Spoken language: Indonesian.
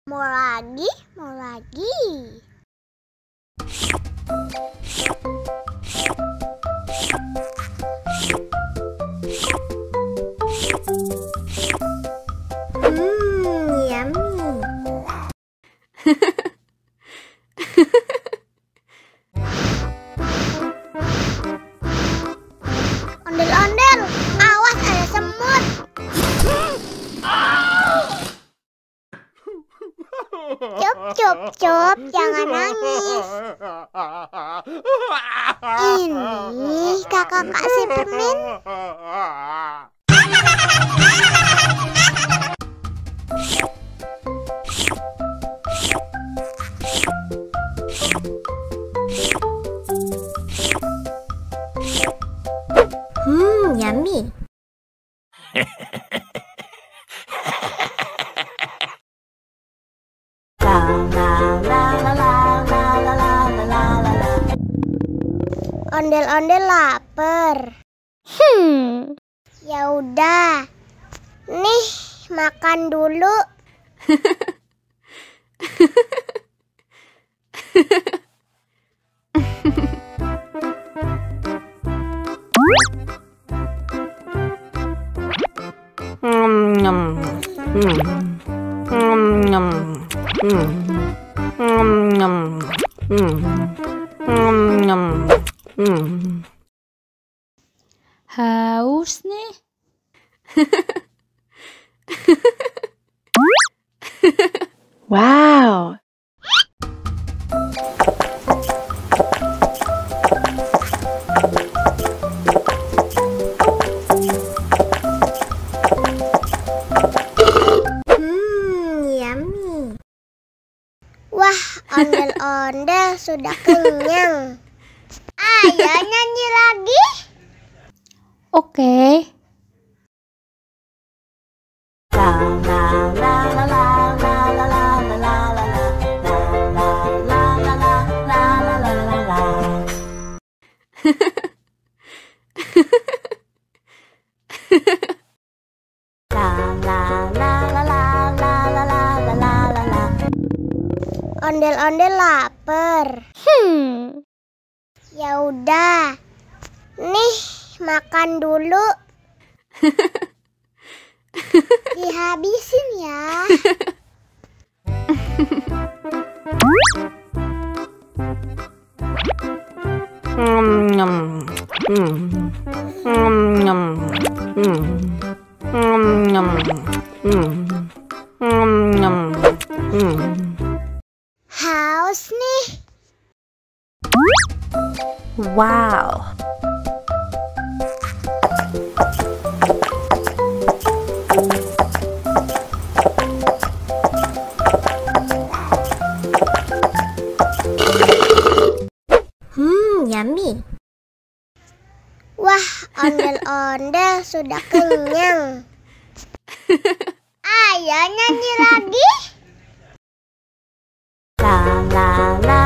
Mau lagi, mau lagi. Yummy. Ondel-ondel, awas ada semut. Cup, jangan nangis. Ini kakak kasih permen. Yummy. Ondel-ondel lapar. Ya udah. Nih, makan dulu. Haus nih. Wow. Yummy. Wah, ondel-ondel sudah kenyang. Ayo nyanyi lagi. Oke. Ondel-ondel lapar. Ya udah. Nih, makan dulu. Dihabisin ya. Haus nih. Wow. Yummy. Wah, ondel-ondel sudah kenyang. Ayo nyanyi lagi. La la la.